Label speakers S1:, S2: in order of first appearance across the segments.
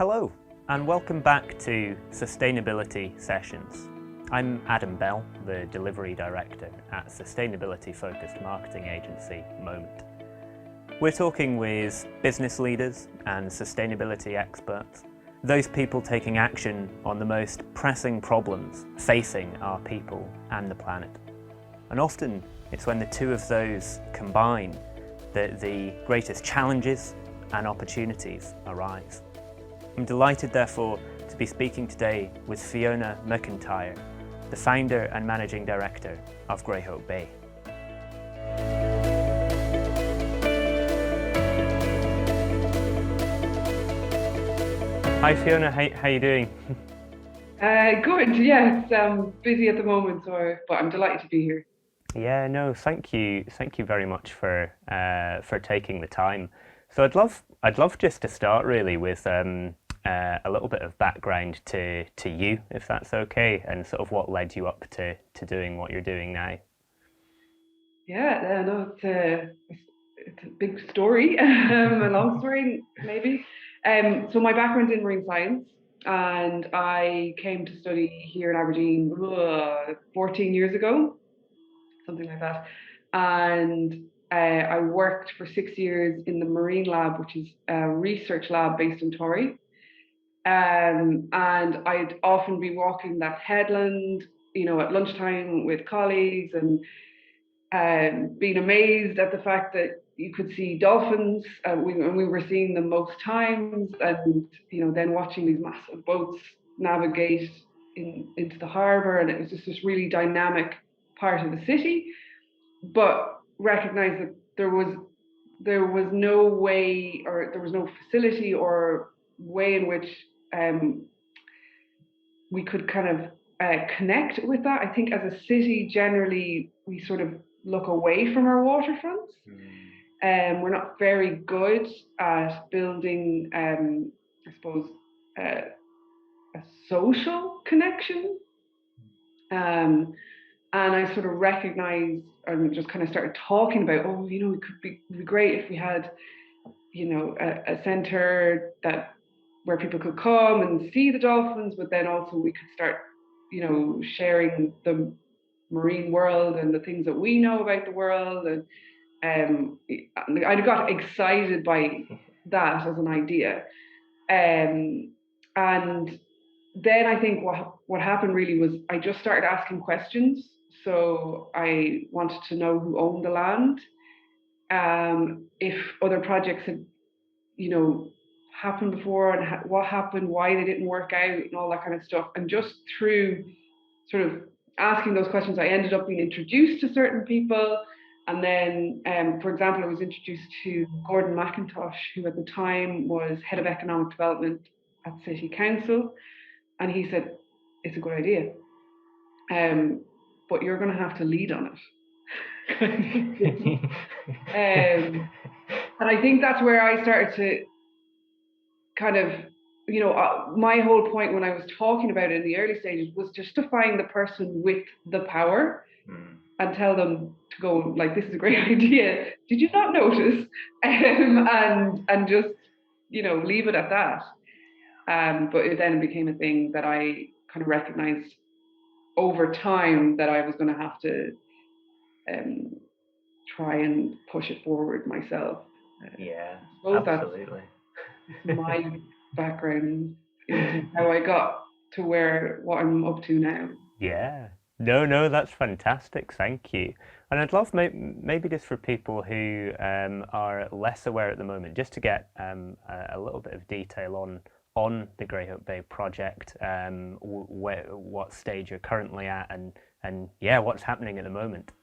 S1: Hello, and welcome back to Sustainability Sessions. I'm Adam Bell, the Delivery Director at sustainability-focused marketing agency Moment. We're talking with business leaders and sustainability experts, those people taking action on the most pressing problems facing our people and the planet. And often it's when the two of those combine that the greatest challenges and opportunities arise. I'm delighted, therefore, to be speaking today with Fiona McIntyre, the founder and managing director of Greyhope Bay. Hi Fiona, how you doing?
S2: Good, yes. Busy at the moment, but I'm delighted to be here.
S1: Yeah, no, thank you very much for taking the time. So I'd love just to start really with a little bit of background to you, if that's okay, and sort of what led you up to doing what you're doing now.
S2: Yeah, no, it's a big story, a long story maybe. So my background's in marine science, and I came to study here in Aberdeen 14 years ago, something like that. And I worked for 6 years in the marine lab, which is a research lab based in Torry. And I'd often be walking that headland, at lunchtime with colleagues and being amazed at the fact that you could see dolphins. We were seeing them most times, and then watching these massive boats navigate into the harbour, and it was just this really dynamic part of the city. But recognise that there was no way, or there was no facility or way in which we could kind of connect with that. I think as a city, generally, we sort of look away from our waterfronts. We're not very good at building, I suppose, a social connection. And I sort of recognized and just kind of started talking about, it could be great if we had, a center where people could come and see the dolphins, but then also we could start, sharing the marine world and the things that we know about the world. And I got excited by that as an idea. And then I think what happened really was I just started asking questions. So I wanted to know who owned the land, if other projects had, happened before, and what happened, why they didn't work out, and all that kind of stuff. And just through sort of asking those questions, I ended up being introduced to certain people. And then, for example, I was introduced to Gordon McIntosh, who at the time was head of economic development at City Council. And he said, it's a good idea, but you're going to have to lead on it. And I think that's where I started to kind of, my whole point when I was talking about it in the early stages was just to find the person with the power and tell them to go, like, this is a great idea. Did you not notice? And just, leave it at that. But it then became a thing that I kind of recognized over time that I was going to have to try and push it forward myself.
S1: Yeah,
S2: absolutely. That's my background into how I got to what I'm up to now.
S1: Yeah. No, that's fantastic. Thank you. And I'd love maybe just for people who are less aware at the moment, just to get a little bit of detail on the Greyhope Bay project, what stage you're currently at, and yeah, what's happening at the moment.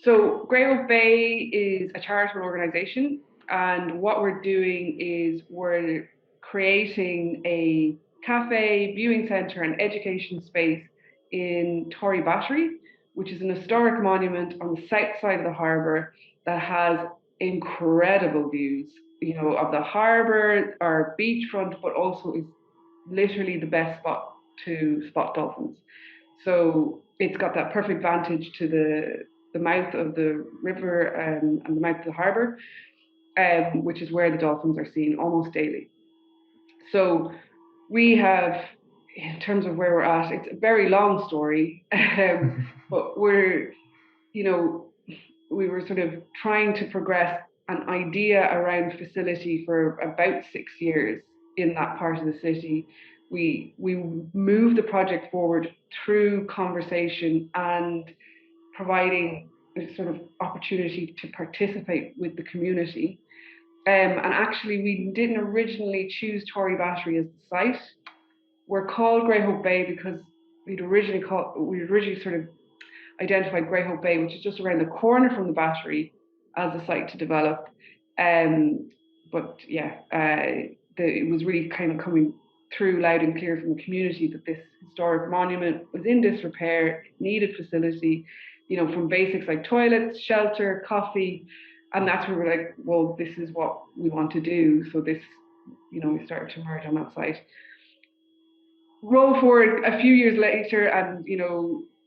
S2: So Greyhope Bay is a charitable organisation, and what we're doing is we're creating a café, viewing centre and education space in Torry Battery, which is an historic monument on the south side of the harbour that has incredible views, of the harbour, our beachfront, but also is literally the best spot to spot dolphins. So it's got that perfect vantage to the mouth of the river and the mouth of the harbour, which is where the dolphins are seen almost daily. So we have, in terms of where we're at, it's a very long story, but we're, we were sort of trying to progress an idea around facility for about 6 years in that part of the city. We moved the project forward through conversation and providing a sort of opportunity to participate with the community. And actually, we didn't originally choose Torry Battery as the site. We're called Greyhope Bay because we'd originally sort of identified Greyhope Bay, which is just around the corner from the battery, as a site to develop. But yeah, it was really kind of coming through loud and clear from the community that this historic monument was in disrepair, needed facility, from basics like toilets, shelter, coffee. And that's where we're like, well, this is what we want to do. So this, we started to merge on that site. Roll forward a few years later, and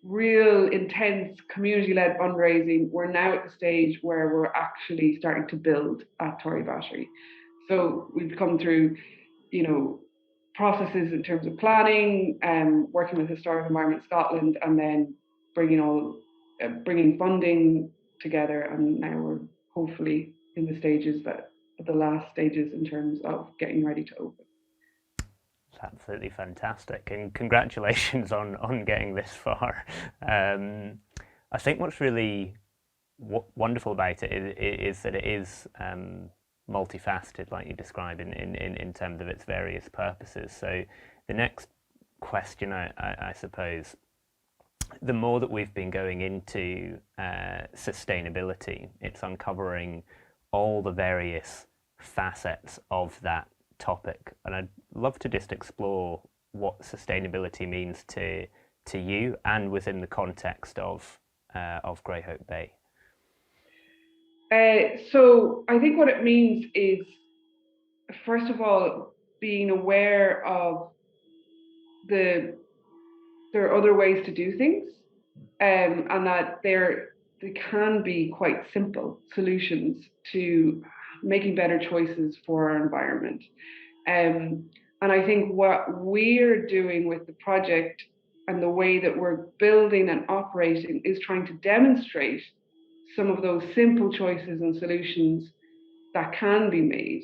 S2: real intense community-led fundraising, we're now at the stage where we're actually starting to build at Torry Battery. So we've come through, processes in terms of planning, working with Historic Environment Scotland, and then bringing funding together, and now we're hopefully in the last stages in terms of getting ready to open.
S1: Absolutely fantastic, and congratulations on getting this far. I think what's really wonderful about it is that it is multifaceted, like you described, in terms of its various purposes. So the next question, I suppose, the more that we've been going into sustainability, it's uncovering all the various facets of that topic, and I'd love to just explore what sustainability means to you and within the context of Greyhope Bay.
S2: So I think what it means is, first of all, being aware of there are other ways to do things, and that they can be quite simple solutions to making better choices for our environment. And I think what we're doing with the project and the way that we're building and operating is trying to demonstrate some of those simple choices and solutions that can be made.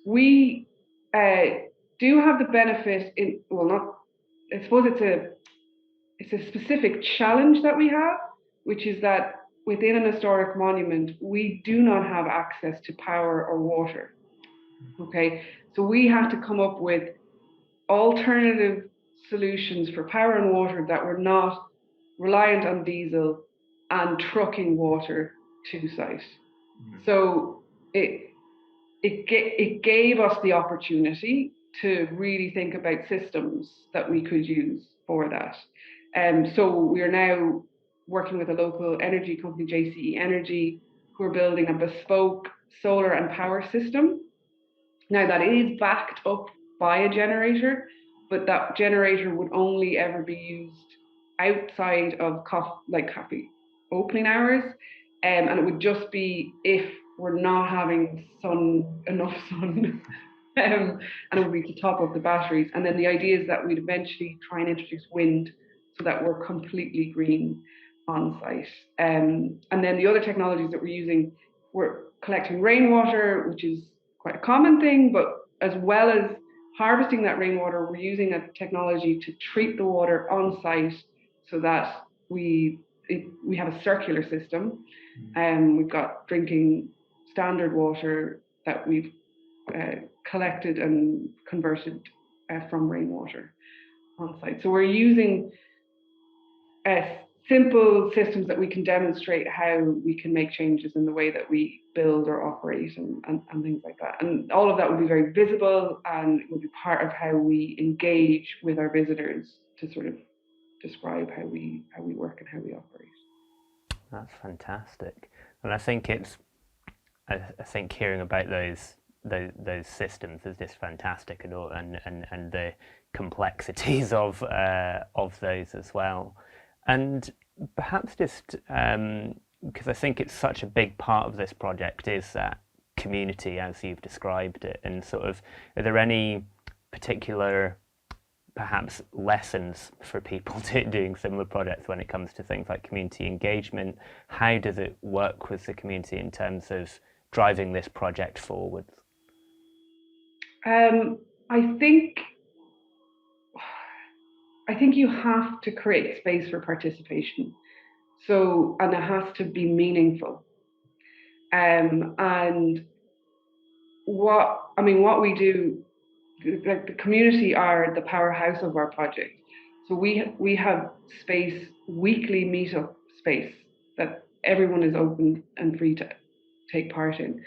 S2: We do have the benefit I suppose it's a specific challenge that we have, which is that within an historic monument, we do not have access to power or water. Okay, so we have to come up with alternative solutions for power and water that were not reliant on diesel and trucking water to site. So it gave us the opportunity to really think about systems that we could use for that. So we are now working with a local energy company, JCE Energy, who are building a bespoke solar and power system. Now that is backed up by a generator, but that generator would only ever be used outside of coffee opening hours, and it would just be if we're not having enough sun, and it would be to top up the batteries. And then the idea is that we'd eventually try and introduce wind so that we're completely green on site. And then the other technologies that we're using, we're collecting rainwater, which is quite a common thing, but as well as harvesting that rainwater, we're using a technology to treat the water on site so that we have a circular system. We've got drinking standard water that we've collected and converted from rainwater on site. So we're using simple systems that we can demonstrate how we can make changes in the way that we build or operate and things like that. And all of that will be very visible, and it will be part of how we engage with our visitors to sort of describe how we work and how we operate.
S1: That's fantastic. And I think I think hearing about those systems is just fantastic, and the complexities of those as well. And perhaps just because I think it's such a big part of this project is that community as you've described it, and sort of, are there any particular perhaps lessons for people doing similar projects when it comes to things like community engagement? How does it work with the community in terms of driving this project forward?
S2: I think you have to create space for participation. So, and it has to be meaningful. And what we do, like the community are the powerhouse of our project. So we have space, weekly meetup space that everyone is open and free to take part in.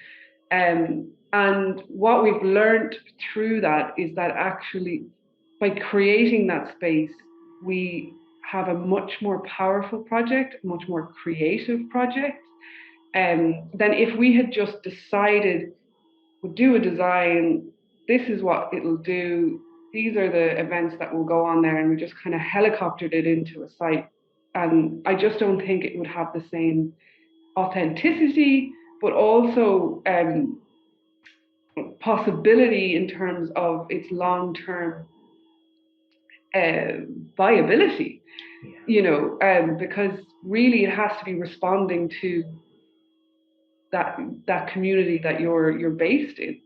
S2: And what we've learned through that is that actually by creating that space, we have a much more powerful project, a much more creative project, than if we had just decided we'll do a design, this is what it'll do, these are the events that will go on there, and we just kind of helicoptered it into a site. And I just don't think it would have the same authenticity, but also possibility in terms of its long-term viability. Because really it has to be responding to that community that you're based in,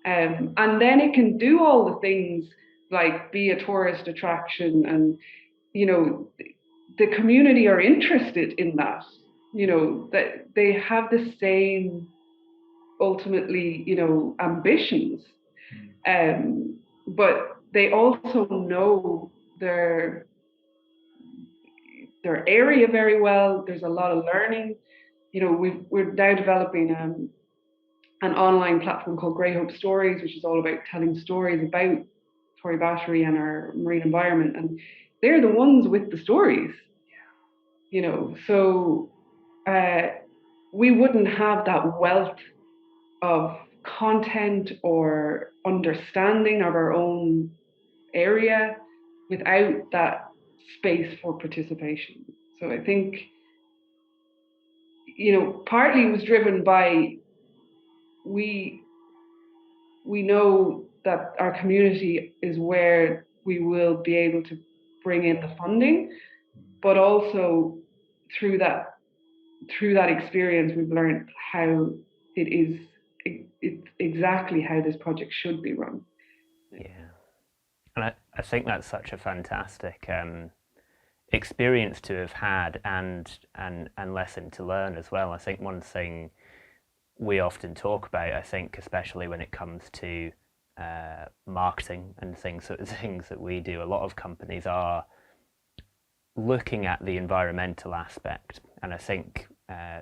S2: and then it can do all the things like be a tourist attraction, and the community are interested in that. That they have the same ultimately ambitions, but they also know their area very well. There's a lot of learning. We're now developing an online platform called Greyhope Stories, which is all about telling stories about Torry Battery and our marine environment, and they're the ones with the stories. So we wouldn't have that wealth of content or understanding of our own area without that space for participation. So I think, partly it was driven by we know that our community is where we will be able to bring in the funding, but also through that experience we've learned how it's exactly how this project should be run.
S1: Yeah, and I think that's such a fantastic experience to have had, and lesson to learn as well. I think one thing we often talk about, I think especially when it comes to marketing and things that we do, a lot of companies are looking at the environmental aspect, and I think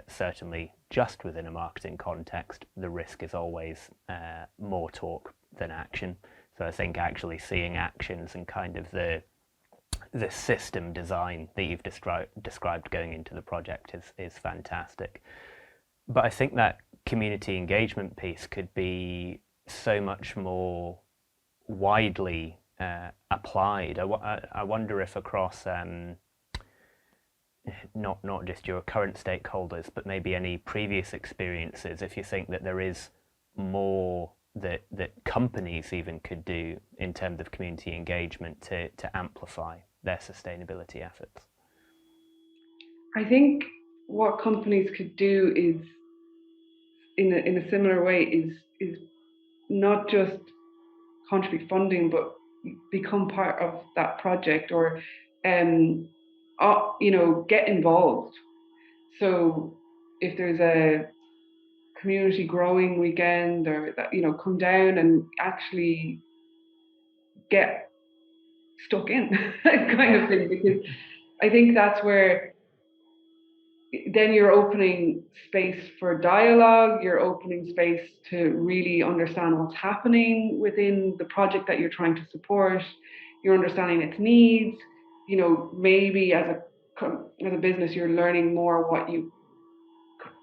S1: certainly just within a marketing context, the risk is always more talk than action. So I think actually seeing actions and kind of the system design that you've described going into the project is fantastic. But I think that community engagement piece could be so much more widely applied. I wonder if across not just your current stakeholders, but maybe any previous experiences, if you think that there is more that companies even could do in terms of community engagement to amplify their sustainability efforts.
S2: I think what companies could do is, in a similar way, is not just contribute funding, but become part of that project, or get involved. So if there's a community growing weekend, or that, come down and actually get stuck in kind of thing, because I think that's where then you're opening space for dialogue, you're opening space to really understand what's happening within the project that you're trying to support, you're understanding its needs. Maybe as a business, you're learning more what you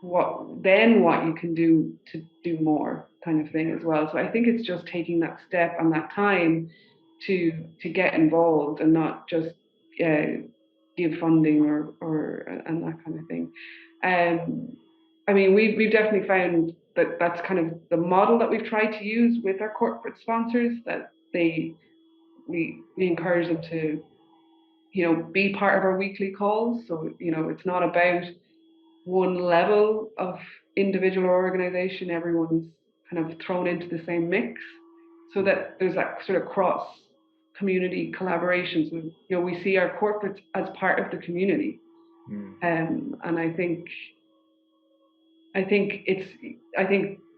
S2: can do to do more, kind of thing as well. So I think it's just taking that step and that time to get involved, and not just give funding or and that kind of thing. We've definitely found that that's kind of the model that we've tried to use with our corporate sponsors, that we encourage them to, be part of our weekly calls. So, it's not about one level of individual or organization. Everyone's kind of thrown into the same mix, so that there's that sort of cross community collaboration. So, we see our corporates as part of the community. And I think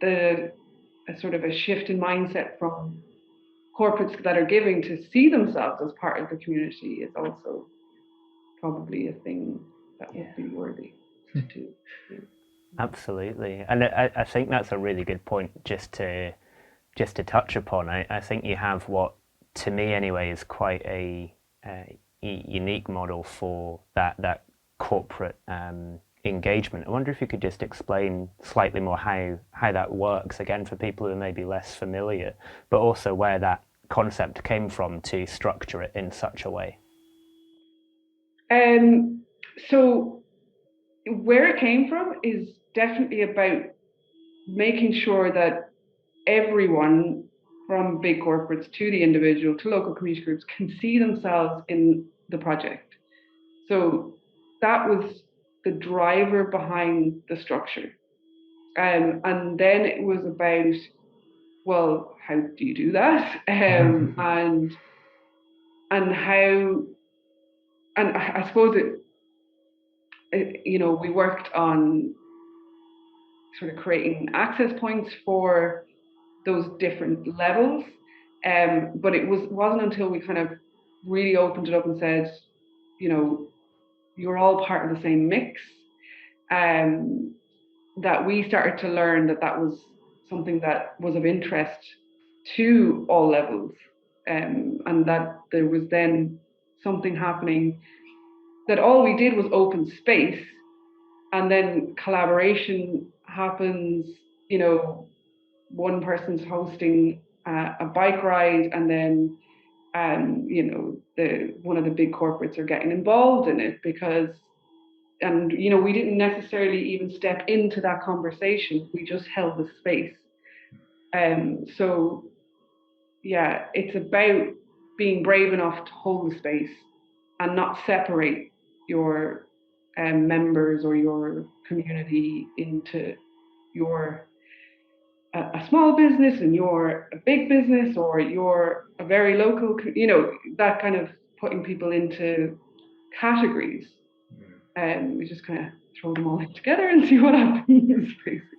S2: the a sort of a shift in mindset from corporates that are giving to see themselves as part of the community is also probably a thing that would be worthy to do.
S1: Absolutely, and I think that's a really good point just to touch upon. I think you have what, to me anyway, is quite a unique model for that corporate engagement. I wonder if you could just explain slightly more how that works, again, for people who are maybe less familiar, but also where that concept came from to structure it in such a way.
S2: So where it came from is definitely about making sure that everyone, from big corporates to the individual to local community groups, can see themselves in the project. So that was the driver behind the structure. And then it was about, well, how do you do that? And how, and I suppose we worked on sort of creating access points for those different levels. But it wasn't until we kind of really opened it up and said, you're all part of the same mix, that we started to learn that was something that was of interest to all levels, and that there was then something happening, that all we did was open space, and then collaboration happens. One person's hosting a bike ride, and then one of the big corporates are getting involved in it and we didn't necessarily even step into that conversation. We just held the space. So yeah, it's about being brave enough to hold the space and not separate your members or your community into your a small business and you're a big business, or you're a very local, that kind of putting people into categories. And we just kind of throw them all in together and see what happens, basically.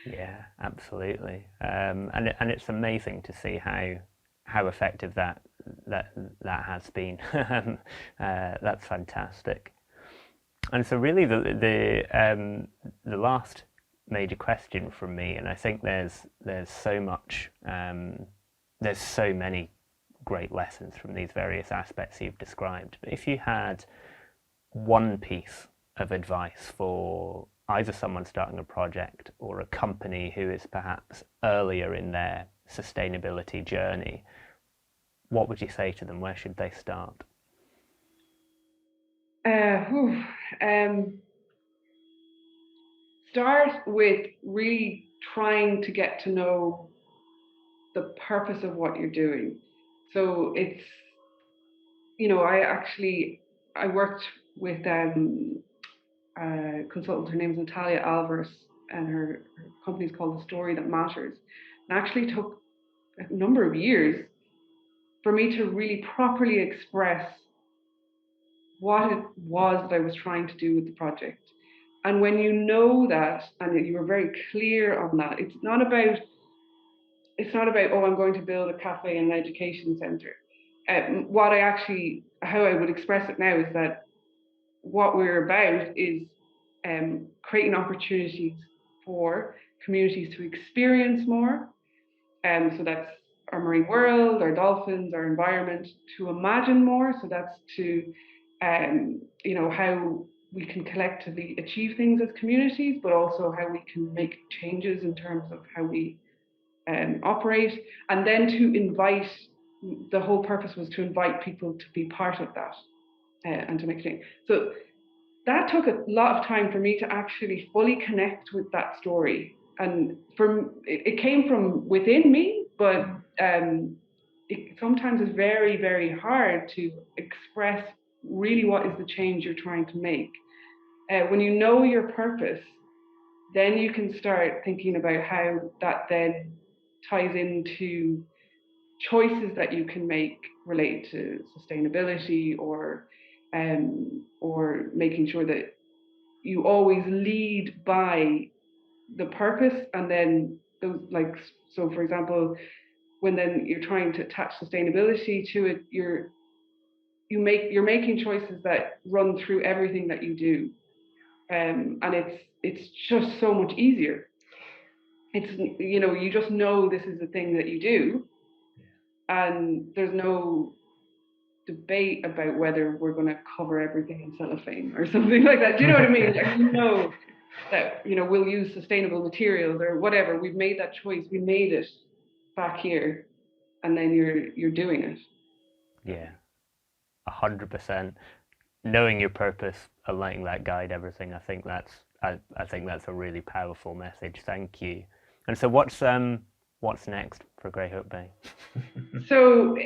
S1: Yeah, absolutely. And it's amazing to see how effective that has been. That's fantastic. And so really the last major question from me, and I think there's so much, there's so many great lessons from these various aspects you've described. But if you had one piece of advice for either someone starting a project or a company who is perhaps earlier in their sustainability journey, what would you say to them? Where should they start?
S2: Start with really trying to get to know the purpose of what you're doing. So it's, I worked with a consultant. Her name is Natalia Alvarez, and her company is called The Story That Matters. And actually took a number of years for me to really properly express what it was that I was trying to do with the project. And when you know that, and you were very clear on that, it's not about, oh, I'm going to build a cafe and an education centre. How I would express it now is that what we're about is creating opportunities for communities to experience more. So that's our marine world, our dolphins, our environment, to imagine more. So that's to, how we can collectively achieve things as communities, but also how we can make changes in terms of how we operate. And then to invite, the whole purpose was to invite people to be part of that and to make a change. So that took a lot of time for me to actually fully connect with that story. And it came from within me, but it sometimes is very, very hard to express really what is the change you're trying to make. When you know your purpose, then you can start thinking about how that then ties into choices that you can make related to sustainability, or making sure that you always lead by the purpose, and then those, like, so for example, when then you're trying to attach sustainability to it, you're making choices that run through everything that you do, and it's just so much easier. It's, you just know this is the thing that you do, and there's no debate about whether we're going to cover everything in cellophane or something like that. Do you know what I mean? Like, that we'll use sustainable materials or whatever. We've made that choice. We made it back here, and then you're doing it.
S1: Yeah, 100%. Knowing your purpose and letting that guide everything. I think that's a really powerful message. Thank you. And so what's next for Greyhope Bay?
S2: So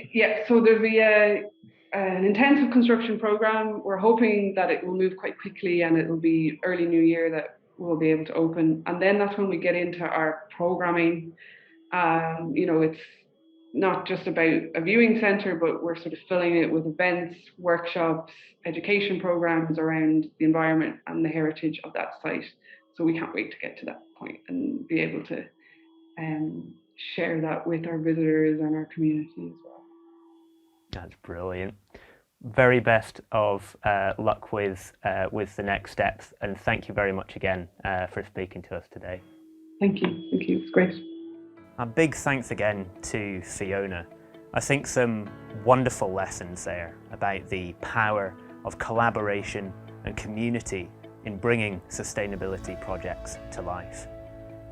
S2: there'll be an intensive construction program. We're hoping that it will move quite quickly, and it will be early new year that we'll be able to open. And then that's when we get into our programming. It's not just about a viewing centre, but we're sort of filling it with events, workshops, education programs around the environment and the heritage of that site. So we can't wait to get to that point and be able to share that with our visitors and our community as well.
S1: That's brilliant. Very best of luck with the next steps, and thank you very much again for speaking to us today.
S2: Thank you. It's great.
S1: A big thanks again to Fiona. I think some wonderful lessons there about the power of collaboration and community in bringing sustainability projects to life.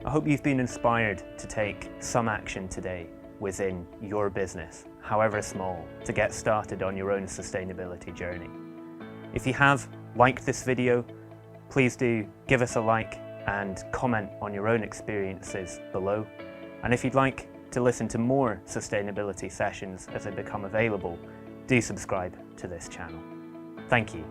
S1: I hope you've been inspired to take some action today within your business, however small, to get started on your own sustainability journey. If you have liked this video, please do give us a like and comment on your own experiences below. And if you'd like to listen to more sustainability sessions as they become available, do subscribe to this channel. Thank you.